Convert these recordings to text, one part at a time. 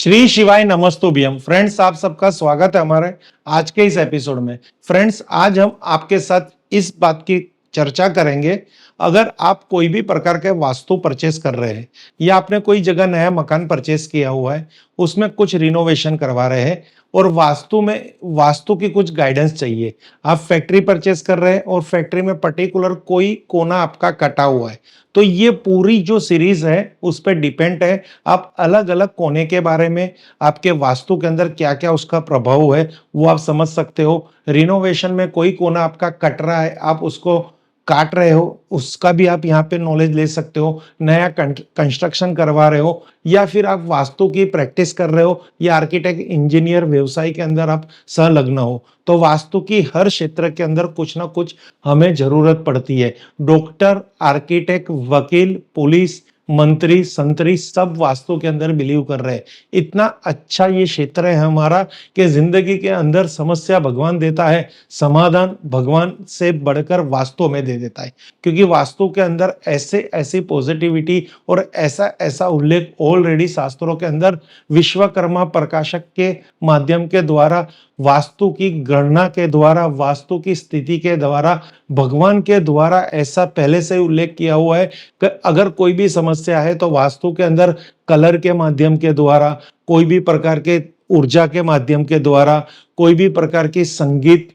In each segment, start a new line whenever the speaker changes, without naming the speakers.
श्री शिवाय नमस्तुभ्यम। फ्रेंड्स, आप सबका स्वागत है हमारे आज के इस एपिसोड में। फ्रेंड्स, आज हम आपके साथ इस बात की चर्चा करेंगे, अगर आप कोई भी प्रकार के वास्तु परचेस कर रहे हैं या आपने कोई जगह नया मकान परचेस किया हुआ है, उसमें कुछ रिनोवेशन करवा रहे हैं और वास्तु की कुछ गाइडेंस चाहिए। आप फैक्ट्री परचेस कर रहे हैं और फैक्ट्री में पर्टिकुलर कोई कोना आपका कटा हुआ है, तो ये पूरी जो सीरीज है उस पर डिपेंड है। आप अलग अलग कोने के बारे में, आपके वास्तु के अंदर क्या क्या उसका प्रभाव है वो आप समझ सकते हो। रिनोवेशन में कोई कोना आपका कट रहा है, आप उसको काट रहे हो, उसका भी आप यहाँ पे नॉलेज ले सकते हो। नया कंस्ट्रक्शन करवा रहे हो या फिर आप वास्तु की प्रैक्टिस कर रहे हो या आर्किटेक्ट इंजीनियर व्यवसाय के अंदर आप संलग्न हो, तो वास्तु की हर क्षेत्र के अंदर कुछ ना कुछ हमें जरूरत पड़ती है। डॉक्टर, आर्किटेक्ट, वकील, पुलिस, मंत्री, संतरी सब वास्तु के अंदर बिलीव कर रहे हैं। इतना अच्छा ये क्षेत्र है हमारा कि जिंदगी के अंदर समस्या भगवान देता है, समाधान भगवान से बढ़कर वास्तु में दे देता है। क्योंकि वास्तु के अंदर ऐसे ऐसी पॉजिटिविटी और ऐसा ऐसा उल्लेख ऑलरेडी शास्त्रों के अंदर विश्वकर्मा प्रकाशक के माध्यम के द्वारा, वास्तु की गणना के द्वारा, वास्तु की स्थिति के द्वारा, भगवान के द्वारा ऐसा पहले से उल्लेख किया हुआ है कि अगर कोई भी समस्या है तो वास्तु के अंदर कलर के माध्यम के द्वारा, कोई भी प्रकार के ऊर्जा के माध्यम के द्वारा, कोई भी प्रकार की संगीत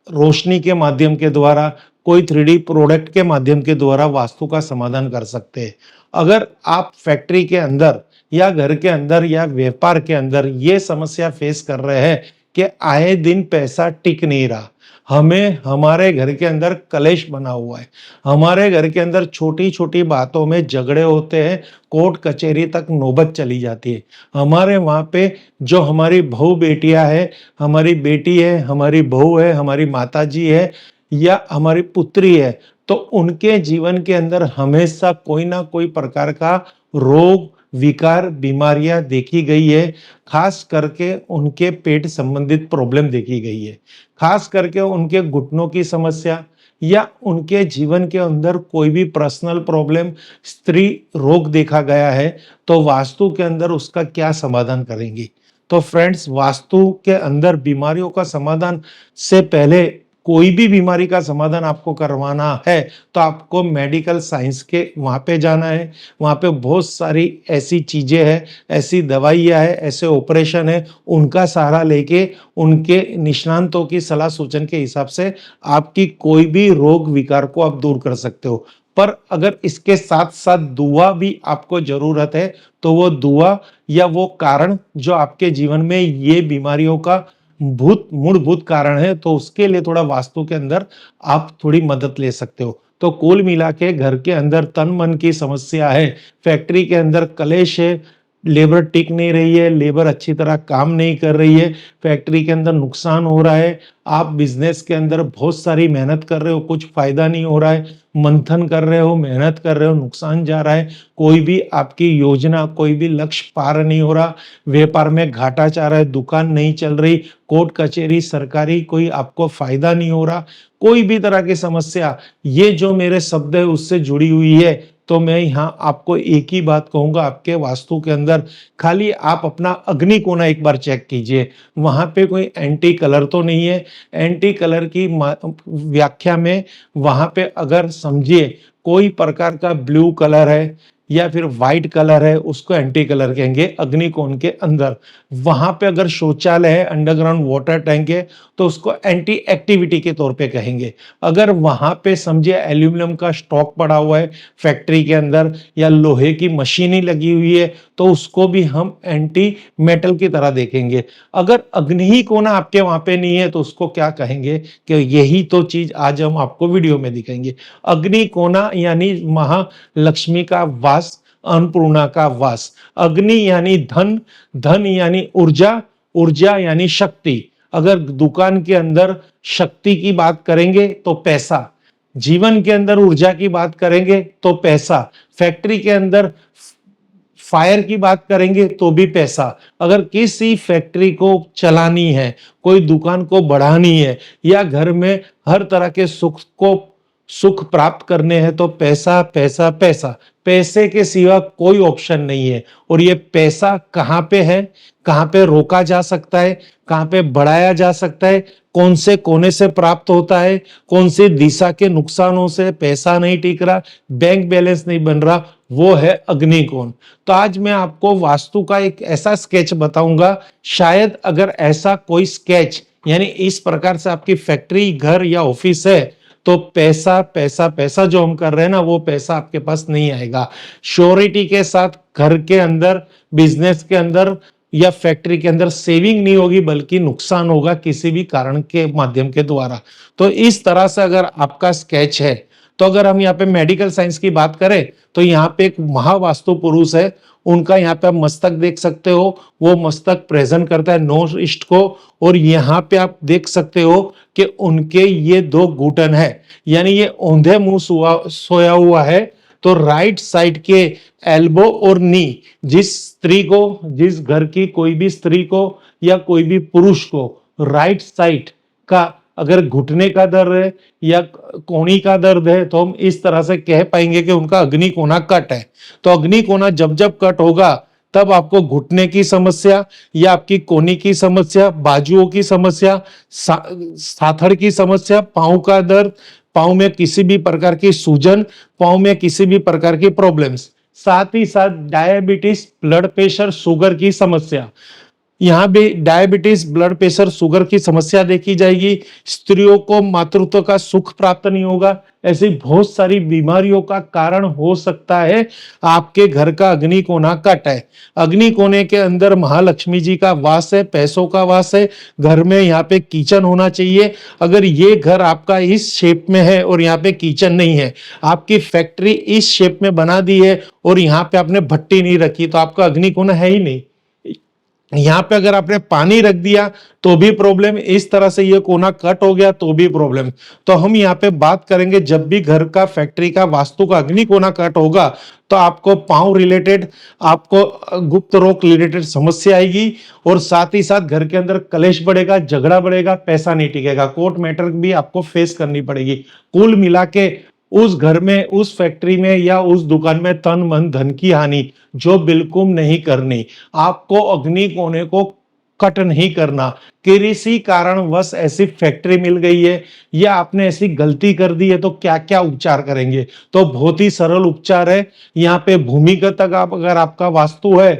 रोशनी के माध्यम के द्वारा, कोई 3D प्रोडक्ट के माध्यम के द्वारा वास्तु का समाधान कर सकते हैं। अगर आप फैक्ट्री के अंदर या घर के अंदर या व्यापार के अंदर ये समस्या फेस कर रहे हैं कि आए दिन पैसा टिक नहीं रहा, हमें हमारे घर के अंदर कलेश बना हुआ है, हमारे घर के अंदर छोटी छोटी बातों में झगड़े होते हैं, कोर्ट कचहरी तक नौबत चली जाती है, हमारे वहां पे जो हमारी बहू बेटियां है, हमारी बेटी है, हमारी बहू है, हमारी माताजी है या हमारी पुत्री है, तो उनके जीवन के अंदर हमेशा कोई ना कोई प्रकार का रोग, विकार, बीमारियां देखी गई है। खास करके उनके पेट संबंधित प्रॉब्लम देखी गई है, खास करके उनके घुटनों की समस्या या उनके जीवन के अंदर कोई भी पर्सनल प्रॉब्लम, स्त्री रोग देखा गया है, तो वास्तु के अंदर उसका क्या समाधान करेंगी। तो फ्रेंड्स, वास्तु के अंदर बीमारियों का समाधान से पहले, कोई भी बीमारी का समाधान आपको करवाना है तो आपको मेडिकल साइंस के वहां पे जाना है। वहां पे बहुत सारी ऐसी चीजें हैं, ऐसी दवाइयां हैं, ऐसे ऑपरेशन है, उनका सहारा लेके उनके निष्णांतों की सलाह सूचन के हिसाब से आपकी कोई भी रोग विकार को आप दूर कर सकते हो। पर अगर इसके साथ साथ दुआ भी आपको जरूरत है, तो वो दुआ या वो कारण जो आपके जीवन में ये बीमारियों का मूलभूत कारण है, तो उसके लिए थोड़ा वास्तु के अंदर आप थोड़ी मदद ले सकते हो। तो कुल मिला के घर के अंदर तन मन की समस्या है, फैक्ट्री के अंदर कलेश है, लेबर टिक नहीं रही है, लेबर अच्छी तरह काम नहीं कर रही है, फैक्ट्री के अंदर नुकसान हो रहा है, आप बिजनेस के अंदर बहुत सारी मेहनत कर रहे हो, कुछ फायदा नहीं हो रहा है, मंथन कर रहे हो, मेहनत कर रहे हो, नुकसान जा रहा है, कोई भी आपकी योजना, कोई भी लक्ष्य पार नहीं हो रहा, व्यापार में घाटा जा रहा है, दुकान नहीं चल रही, कोर्ट कचहरी सरकारी कोई आपको फायदा नहीं हो रहा, कोई भी तरह की समस्या, ये जो मेरे शब्द है उससे जुड़ी हुई है, तो मैं यहाँ आपको एक ही बात कहूंगा, आपके वास्तु के अंदर खाली आप अपना अग्नि कोना एक बार चेक कीजिए, वहां पे कोई एंटी कलर तो नहीं है। एंटी कलर की व्याख्या में वहां पे अगर समझिए कोई प्रकार का ब्लू कलर है या फिर व्हाइट कलर है, उसको एंटी कलर कहेंगे अग्निकोण के अंदर। वहां पे अगर शौचालय है, अंडरग्राउंड वाटर टैंक है, तो उसको एंटी एक्टिविटी के तौर पे कहेंगे। अगर वहां पे समझिए एल्यूमिनियम का स्टॉक पड़ा हुआ है फैक्ट्री के अंदर या लोहे की मशीनें लगी हुई है, तो उसको भी हम एंटी मेटल की तरह देखेंगे। अगर अग्नि ही कोना आपके वहां पे नहीं है, तो उसको क्या कहेंगे कि यही तो चीज आज हम आपको वीडियो में दिखाएंगे। अग्नि कोना यानी महालक्ष्मी का वास, अन्नपूर्णा का वास। अग्नि यानी धन, धन यानी ऊर्जा, ऊर्जा यानी शक्ति। अगर दुकान के अंदर शक्ति की बात करेंगे तो पैसा, जीवन के अंदर ऊर्जा की बात करेंगे तो पैसा, फैक्ट्री के अंदर फायर की बात करेंगे तो भी पैसा। अगर किसी फैक्ट्री को चलानी है, कोई दुकान को बढ़ानी है या घर में हर तरह के सुख प्राप्त करने हैं, तो पैसा पैसा पैसा। पैसे के सिवा कोई ऑप्शन नहीं है। और ये पैसा कहाँ पे है, कहाँ पे रोका जा सकता है, कहाँ पे बढ़ाया जा सकता है, कौन से कोने से प्राप्त होता है, कौन सी दिशा के नुकसानों से पैसा नहीं टिक रहा, बैंक बैलेंस नहीं बन रहा, वो है अग्निकोण। तो आज मैं आपको वास्तु का एक ऐसा स्केच बताऊंगा, शायद अगर ऐसा कोई स्केच यानी इस प्रकार से आपकी फैक्ट्री, घर या ऑफिस है, तो पैसा पैसा पैसा जो हम कर रहे हैं ना, वो पैसा आपके पास नहीं आएगा। श्योरिटी के साथ घर के अंदर, बिजनेस के अंदर या फैक्ट्री के अंदर सेविंग नहीं होगी, बल्कि नुकसान होगा किसी भी कारण के माध्यम के द्वारा। तो इस तरह से अगर आपका स्केच है, तो अगर हम यहाँ पे मेडिकल साइंस की बात करें, तो यहाँ पे एक महावास्तु पुरुष है, उनका यहाँ पे आप मस्तक देख सकते हो, वो मस्तक प्रेजेंट करता है नॉर्थ ईस्ट को। और यहाँ पे आप देख सकते हो कि उनके ये दो घुटन है, यानी ये औंधे मुंह सोया हुआ है। तो राइट साइड के एल्बो और नी, जिस स्त्री को, जिस घर की कोई भी स्त्री को या कोई भी पुरुष को राइट साइड का अगर घुटने का दर्द है या कोहनी का दर्द है, तो हम इस तरह से कह पाएंगे कि उनका अग्नि कोना कट है। तो अग्नि कोना जब जब कट होगा, तब आपको घुटने की समस्या या आपकी कोहनी की समस्या, बाजुओं की समस्या, साथड़ की समस्या, पांव का दर्द, पांव में किसी भी प्रकार की सूजन, पांव में किसी भी प्रकार की प्रॉब्लम्स, साथ ही साथ डायबिटीज, ब्लड प्रेशर, शुगर की समस्या, यहाँ भी डायबिटीज, ब्लड प्रेशर, शुगर की समस्या देखी जाएगी। स्त्रियों को मातृत्व का सुख प्राप्त नहीं होगा। ऐसी बहुत सारी बीमारियों का कारण हो सकता है आपके घर का अग्नि कोना कट है। अग्नि कोने के अंदर महालक्ष्मी जी का वास है, पैसों का वास है। घर में यहाँ पे किचन होना चाहिए। अगर ये घर आपका इस शेप में है और यहाँ पे किचन नहीं है, आपकी फैक्ट्री इस शेप में बना दी है और यहाँ पे आपने भट्टी नहीं रखी, तो आपका अग्नि कोना है ही नहीं। यहाँ पे अगर आपने पानी रख दिया तो भी प्रॉब्लम, इस तरह से ये कोना कट हो गया तो भी प्रॉब्लम। तो हम यहाँ पे बात करेंगे, जब भी घर का, फैक्ट्री का, वास्तु का अग्नि कोना कट होगा, तो आपको पांव रिलेटेड, आपको गुप्त रोग रिलेटेड समस्या आएगी। और साथ ही साथ घर के अंदर कलेश बढ़ेगा, झगड़ा बढ़ेगा, पैसा नहीं टिकेगा, कोर्ट मैटर भी आपको फेस करनी पड़ेगी। कुल मिला के उस घर में, उस फैक्ट्री में या उस दुकान में तन मन धन की हानि जो बिल्कुल नहीं करनी। आपको अग्नि कोने को कट नहीं करना। किसी कारणवश ऐसी फैक्ट्री मिल गई है या आपने ऐसी गलती कर दी है, तो क्या क्या उपचार करेंगे? तो बहुत ही सरल उपचार है। यहाँ पे भूमिगत अगर आपका वास्तु है,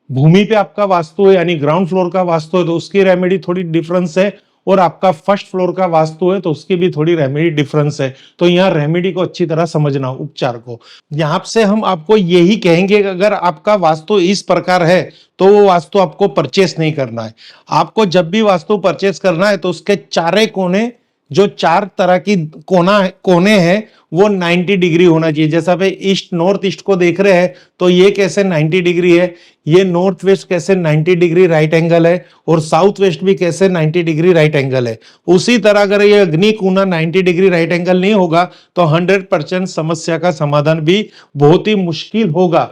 भूमि पे आपका वास्तु है, यानी ग्राउंड फ्लोर का वास्तु है, तो उसकी रेमेडी थोड़ी डिफरेंस है। और आपका फर्स्ट फ्लोर का वास्तु है, तो उसकी भी थोड़ी रेमेडी डिफरेंस है। तो यहाँ रेमेडी को अच्छी तरह समझना, उपचार को। यहाँ से हम आपको यही कहेंगे कि अगर आपका वास्तु इस प्रकार है, तो वो वास्तु आपको परचेस नहीं करना है। आपको जब भी वास्तु परचेस करना है, तो उसके चारे कोने, जो चार तरह की कोने हैं, वो 90 डिग्री होना चाहिए। जैसा पे ईस्ट नॉर्थ ईस्ट को देख रहे हैं, तो ये कैसे 90 डिग्री है, ये नॉर्थ वेस्ट कैसे 90 डिग्री राइट एंगल है, और साउथ वेस्ट भी कैसे 90 डिग्री राइट एंगल है। उसी तरह अगर ये अग्नि कोना 90 डिग्री राइट एंगल नहीं होगा, तो 100% समस्या का समाधान भी बहुत ही मुश्किल होगा।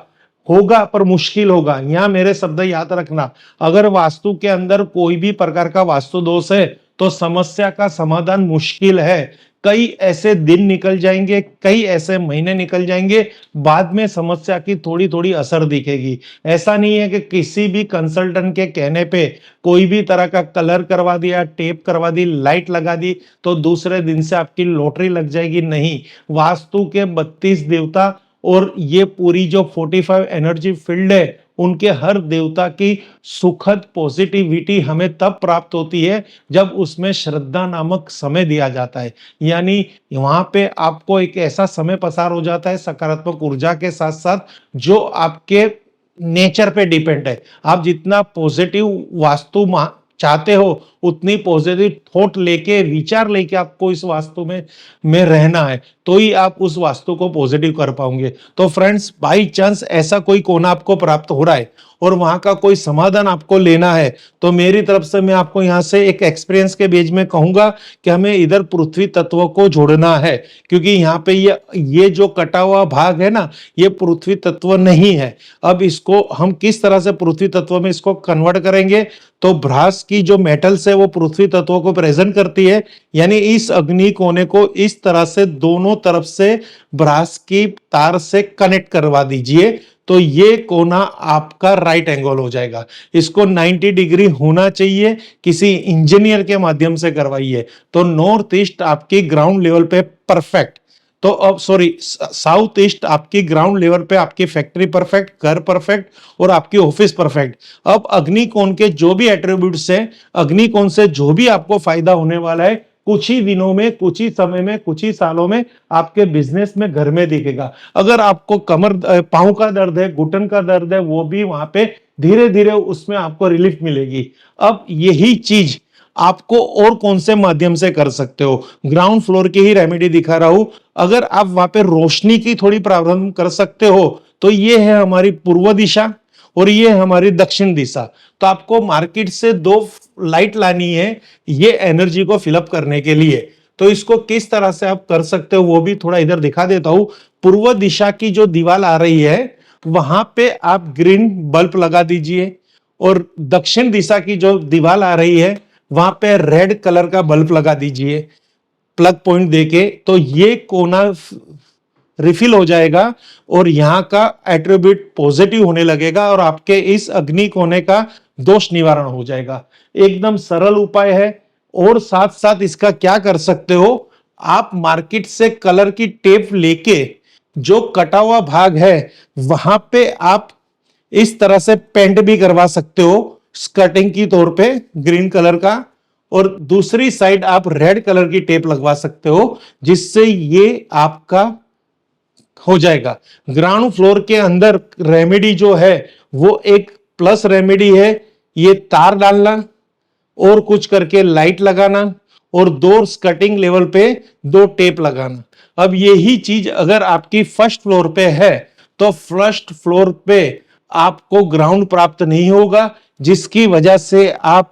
पर मुश्किल होगा। यहाँ मेरे शब्द याद रखना, अगर वास्तु के अंदर कोई भी प्रकार का वास्तु दोष है, तो समस्या का समाधान मुश्किल है। कई ऐसे दिन निकल जाएंगे, कई ऐसे महीने निकल जाएंगे, बाद में समस्या की थोड़ी थोड़ी असर दिखेगी। ऐसा नहीं है कि किसी भी कंसल्टेंट के कहने पे कोई भी तरह का कलर करवा दिया, टेप करवा दी, लाइट लगा दी, तो दूसरे दिन से आपकी लॉटरी लग जाएगी। नहीं, वास्तु के 32 देवता और ये पूरी जो 45 एनर्जी फील्ड है, उनके हर देवता की सुखद पॉजिटिविटी हमें तब प्राप्त होती है जब उसमें श्रद्धा नामक समय दिया जाता है। यानी वहां पे आपको एक ऐसा समय पसार हो जाता है सकारात्मक ऊर्जा के साथ साथ, जो आपके नेचर पे डिपेंड है। आप जितना पॉजिटिव वास्तु चाहते हो, उतनी पॉजिटिव थॉट लेके, विचार लेके आपको इस वास्तु में रहना है, तो ही आप उस वास्तु को पॉजिटिव कर पाओगे। तो फ्रेंड्स, बाई चांस ऐसा कोई कोना आपको प्राप्त हो रहा है और वहां का कोई समाधान आपको लेना है, तो मेरी तरफ से मैं आपको यहाँ से एक एक्सपीरियंस के बेस में कहूंगा कि हमें इधर पृथ्वी तत्व को जोड़ना है। क्योंकि यहाँ पे ये जो कटा हुआ भाग है ना, ये पृथ्वी तत्व नहीं है। अब इसको हम किस तरह से पृथ्वी तत्व में इसको कन्वर्ट करेंगे? तो ब्रास की जो मेटल्स से वो पृथ्वी तत्वों को प्रेजेंट करती है। यानी इस अग्नि कोने को इस तरह से दोनों तरफ से ब्रास की तार से कनेक्ट करवा दीजिए, तो ये कोना आपका राइट एंगल हो जाएगा। इसको 90 डिग्री होना चाहिए, किसी इंजीनियर के माध्यम से करवाइए। तो नॉर्थ ईस्ट आपकी ग्राउंड लेवल पे परफेक्ट, तो अब सॉरी साउथ ईस्ट आपकी ग्राउंड लेवल पे आपकी फैक्ट्री परफेक्ट, घर परफेक्ट और आपकी ऑफिस परफेक्ट। अब अग्निकोण के जो भी एट्रीब्यूट्स हैं, अग्निकोण से जो भी आपको फायदा होने वाला है, कुछ ही दिनों में, कुछ ही समय में, कुछ ही सालों में आपके बिजनेस में, घर में दिखेगा। अगर आपको कमर पांव का दर्द है, घुटन का दर्द है, वो भी वहां पे धीरे धीरे उसमें आपको रिलीफ मिलेगी। अब यही चीज आपको और कौन से माध्यम से कर सकते हो, ग्राउंड फ्लोर की ही रेमेडी दिखा रहा हूं। अगर आप वहां पे रोशनी की थोड़ी प्रारंभ कर सकते हो, तो ये है हमारी पूर्व दिशा और ये है हमारी दक्षिण दिशा। तो आपको मार्केट से 2 लाइट लानी है ये एनर्जी को फिलअप करने के लिए। तो इसको किस तरह से आप कर सकते हो वो भी थोड़ा इधर दिखा देता हूं। पूर्व दिशा की जो दीवार आ रही है वहां पे आप ग्रीन बल्ब लगा दीजिए, और दक्षिण दिशा की जो दीवार आ रही है वहां पे रेड कलर का बल्ब लगा दीजिए प्लग पॉइंट देके। तो ये कोना रिफिल हो जाएगा और यहाँ का एट्रीब्यूट पॉजिटिव होने लगेगा और आपके इस अग्नि कोने का दोष निवारण हो जाएगा। एकदम सरल उपाय है। और साथ साथ इसका क्या कर सकते हो, आप मार्केट से कलर की टेप लेके जो कटा हुआ भाग है वहां पे आप इस तरह से पेंट भी करवा सकते हो स्कर्टिंग की तौर पे ग्रीन कलर का, और दूसरी साइड आप रेड कलर की टेप लगवा सकते हो, जिससे ये आपका हो जाएगा। ग्राउंड फ्लोर के अंदर रेमेडी जो है वो एक प्लस रेमेडी है, ये तार डालना और कुछ करके लाइट लगाना और 2 स्कर्टिंग लेवल पे 2 टेप लगाना। अब यही चीज अगर आपकी फर्स्ट फ्लोर पे है तो फर्स्ट फ्लोर पे आपको ग्राउंड प्राप्त नहीं होगा, जिसकी वजह से आप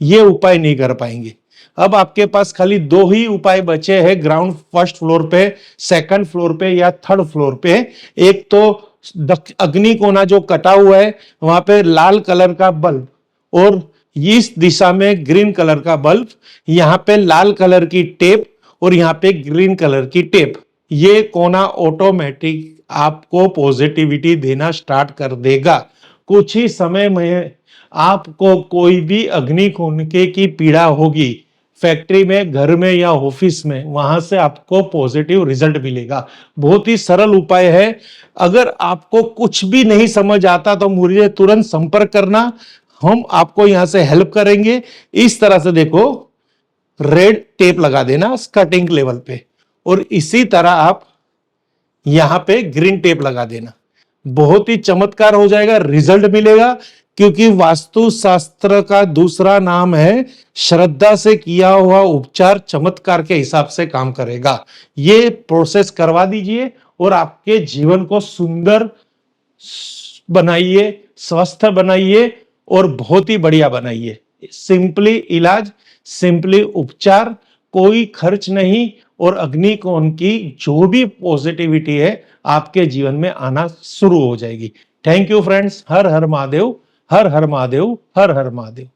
ये उपाय नहीं कर पाएंगे। अब आपके पास खाली 2 ही उपाय बचे हैं ग्राउंड फर्स्ट फ्लोर पे, सेकंड फ्लोर पे या थर्ड फ्लोर पे। एक तो अग्नि कोना जो कटा हुआ है वहां पे लाल कलर का बल्ब, और इस दिशा में ग्रीन कलर का बल्ब, यहां पे लाल कलर की टेप और यहां पे ग्रीन कलर की टेप। ये कोना ऑटोमेटिक आपको पॉजिटिविटी देना स्टार्ट कर देगा। कुछ ही समय में आपको कोई भी अग्नि कोने की पीड़ा होगी फैक्ट्री में, घर में या ऑफिस में, वहां से आपको पॉजिटिव रिजल्ट मिलेगा। बहुत ही सरल उपाय है। अगर आपको कुछ भी नहीं समझ आता तो मुझे तुरंत संपर्क करना, हम आपको यहां से हेल्प करेंगे। इस तरह से देखो, रेड टेप लगा देना स्कर्टिंग लेवल पे, और इसी तरह आप यहां पे ग्रीन टेप लगा देना। बहुत ही चमत्कार हो जाएगा, रिजल्ट मिलेगा। क्योंकि वास्तु शास्त्र का दूसरा नाम है श्रद्धा से किया हुआ उपचार चमत्कार के हिसाब से काम करेगा। ये प्रोसेस करवा दीजिए और आपके जीवन को सुंदर बनाइए, स्वस्थ बनाइए और बहुत ही बढ़िया बनाइए। सिंपली इलाज, सिंपली उपचार, कोई खर्च नहीं, और अग्निकोण की जो भी पॉजिटिविटी है आपके जीवन में आना शुरू हो जाएगी। Thank you friends. Her her Mahadev, her her Mahadev, her her Mahadev.